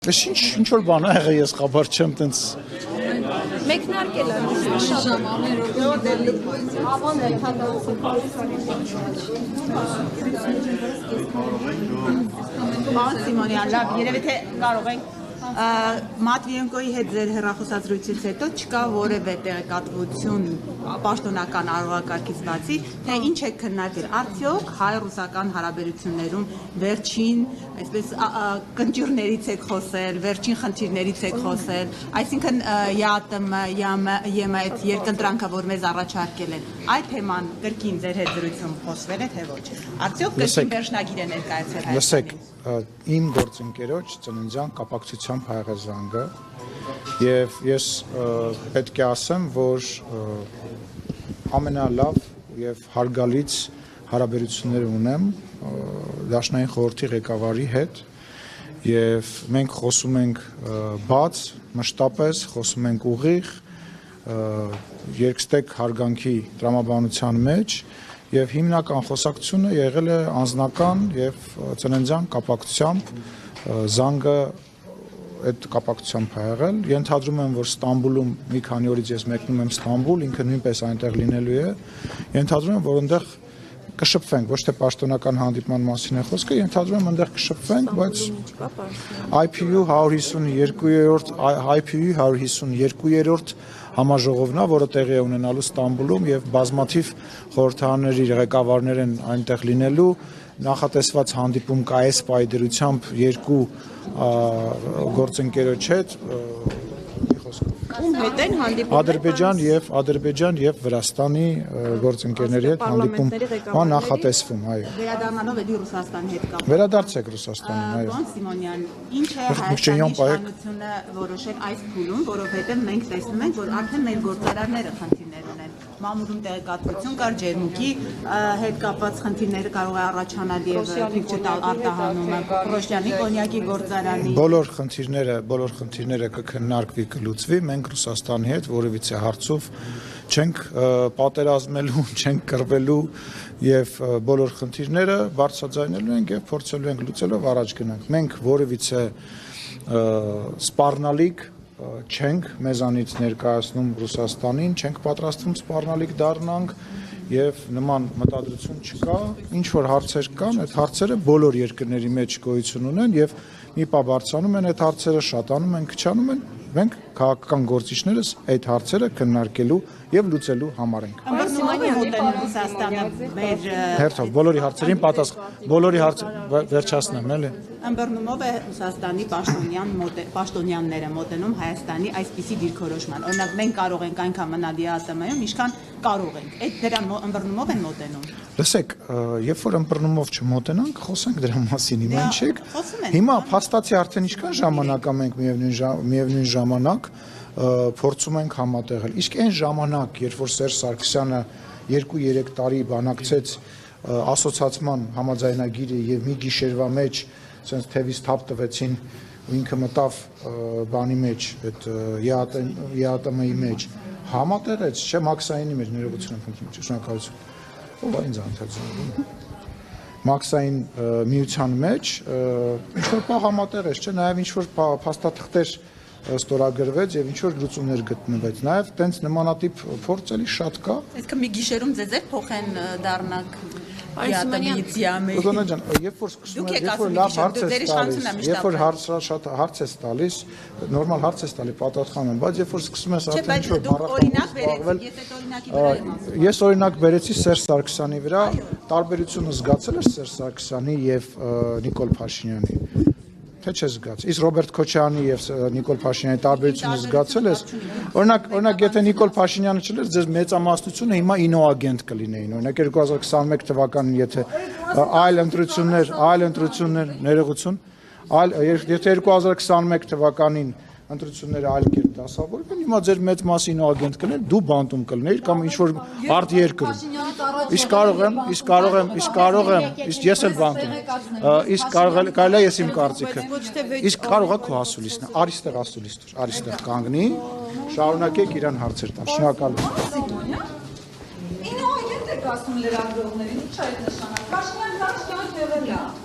Ինչ որ բան է եղել, ես խաբար չեմ տենց Մեկնարկել է Պարոն Սիմոնյան, լավ, երևի թե կարող ենք Մատվիենկոյի հետ ձեր հեռախոսազրույցից հետո չկա որևէ տեղեկատվություն պաշտոնական արարողակարգից բացի, թե ինչ է քննարկել, արդյոք հայ-ռուսական հարաբերություններում վերջին, այսպես կնճիռներից եք խոսել, վերջին խնդիրներից եք խոսել, այսինքն ԵԱՏՄ-ԵՄ այդ երկընտրանքը, որ մեզ առաջարկել են, այդ թեման կրկին ձեր հետ զրույցում խոսվել է, թե ոչ, արդյոք կրկին վերջնագիր է ներկայացել Հայաստանին։ Իմ գործընկերոջ ծննդյան կապակցությամբ ա եղել զանգը եւ ես պետք է ասեմ, որ ամենալավ եւ հարգալից հարաբերություններ ունեմ Դաշնային խորհրդի ղեկավարի հետ եւ մենք խոսում ենք բաց, մշտապես խոսում ենք ուղիղ, երկստեք հարգանքի տրամաբանության մեջ Եվ հիմնական խոսակցությունը եղել է անձնական եւ ծննդյան կապակցությամբ զանգը այդ կապակցությամբ ա եղել։ Ենթադրում եմ, որ Ստամբուլում մի քանի օրից ես մեկնում եմ Ստամբուլ, ինքը նույնպես այնտեղ լինելու է։ Ենթադրում եմ, որ այնտեղ կշփվենք, ոչ թե պաշտոնական հանդիպման մասին է խոսքը, ենթադրում եմ այնտեղ կշփվենք, բայց IPU 152-րդ համաժողովն է, որը տեղի է ունենալու Ստամբուլում եւ բազմաթիվ խորհրդարանների ղեկավարներ են այնտեղ լինելու, նախատեսված հանդիպում կա այս պայդրությամբ երկու գործընկերոջ հետ Ում հետ են հանդիպում Ադրբեջան եւ Վրաստանի գործընկերների հետ հանդիպում նախատեսվում, այո։ Վերադառնալով էլի Ռուսաստանի հետ կապ։ Վերադարձեք Ռուսաստանին, այո։ Պարոն Սիմոնյան, ինչ է Հայաստանի իշխանությունը որոշել այս փուլում, որովհետեւ մենք տեսնում ենք, որ արդեն մեր գործարարները խնդիրներ ունեն։ Մամուլում տեղեկատվություն կար, ջերմուկի հետ կապված խնդիրները կարող է առաջանալ եւ թիվ չտալ արտահանումը, Պրոշյանի կոնյակի գործարանի։ Բոլոր խնդիրները կքննարկվի, կլուծվի, մենք Ռուսաստանի հետ որևիցե հարցով չենք պատերազմելու, չենք կռվելու եւ բոլոր խնդիրները բարձրաձայնելու ենք եւ փորձելու ենք լուծելով առաջ գնանք։ Մենք որևիցե սպառնալիք չենք մեզանից ներկայացնում Ռուսաստանին, չենք պատրաստվում սպառնալիք դառնանք եւ նման մտադրություն չկա, ինչ որ հարցեր կան, այդ հարցերը բոլոր երկրների մեջ գոյություն ունեն եւ մի պահ բարձրանում են այդ հարցերը, շատանում են, քչանում են, մենք քաղաքական գործիչներս այդ հարցերը քննարկելու եւ լուծելու համար ենք։ Ըմբռնումով է մոտենում Ռուսաստանը մեր Հերթով բոլորի հարցերին պատասխան, բոլորի հարցը վերջացնեմ, էլի։ Ըմբռնումով է Ռուսաստանի պաշտոնյաները մոտենում Հայաստանի այսպիսի դիրքորոշման։ Օրինակ մենք կարող ենք այնքան մնալ ԵԱՏՄ-ում, ինչքան կարող ենք։ Այդ դրան ըմբռնումով են մոտենում։ Լսեք, երբ որ ըմբռնումով չմոտենանք, խոսենք դրա մասին, հիմա ինչ եք։ Հիմա փաստացի արդեն ինչքան ժամանակ է մենք միևնույն ժամանակ փորձում ենք համատեղել։ Իսկ այն ժամանակ, երբ որ Սերժ Սարգսյանը 2-3 տարի բանակցեց ասոցիացիան համաձայնագիրը եւ մի գիշերվա մեջ ասենց թևից թափ տվեցին ու ինքը մտավ բանի մեջ, այդ ԵԱՏՄ-ի մեջ, համատեղեց, չէ, Մաքսայինի մեջ ներողություն եմ խնդրում, շնորհակալություն։ Ով է ինձ անդրադառնում։ Մաքսային միության մեջ ինչ որ բան համատեղեց, չէ, նաեւ ինչ որ փաստաթղթեր ստորագրվեց եւ ինչ որ լուծումներ գտնվեց։ Նաեւ տենց նմանատիպ փորձ էլի շատ կա։ Այսինքն մի գիշերում ձեզ էլ փոխեն դառնանք ԵԱՏՄ-ից ԵԱՄ-ի։ Դոնա ջան, երբ որ սկսում եք, երբ որ լավ հարց է տալիս, երբ որ շատ հարց է տալիս, նորմալ հարց է տալի, պատասխանում, բայց երբ որ սկսում ես արդեն ինչ որ բառախոսով զբաղվել, ես օրինակ բերեցի Սերժ Սարգսյանի վրա, տարբերությունը զգացել ես Սերժ Սարգսյանի եւ Նիկոլ Փաշինյանի։ Թե չէ զգաց։ Իսկ Ռոբերտ Քոչարյանի եւ Նիկոլ Փաշինյանի տարբերությունը զգացել ես։ Օրինակ եթե Նիկոլ Փաշինյանը չլեր, ձեզ մեծամասնությունը հիմա ինոագենտ կլինեին։ Օրինակ 2021 թվականին եթե այլ ընտրություններ, ներողություն, եթե 2021 թվականին ընտրությունները այլ կերպ դասավորվեն, հիմա ձեր մեծ մասի ինոագենտ կլներ, դու բանտում կլներ կամ ինչ որ արդ երկրում։ Իսկ ես էլ բանտում։ Իսկ կարելի է ես իմ կարծիքը։ Իսկ կարող է քո ասուլիսն, արիստեղ ասուլիս դուր, արիստեղ կանգնի, շարունակեք իրան հարցեր տալ։ Շնորհակալություն։ Ինոագենտ եք ասում լրագրողներին, ի՞նչ է այդ նշանակում։ Փաշինյանը լավ կյանք եղել է։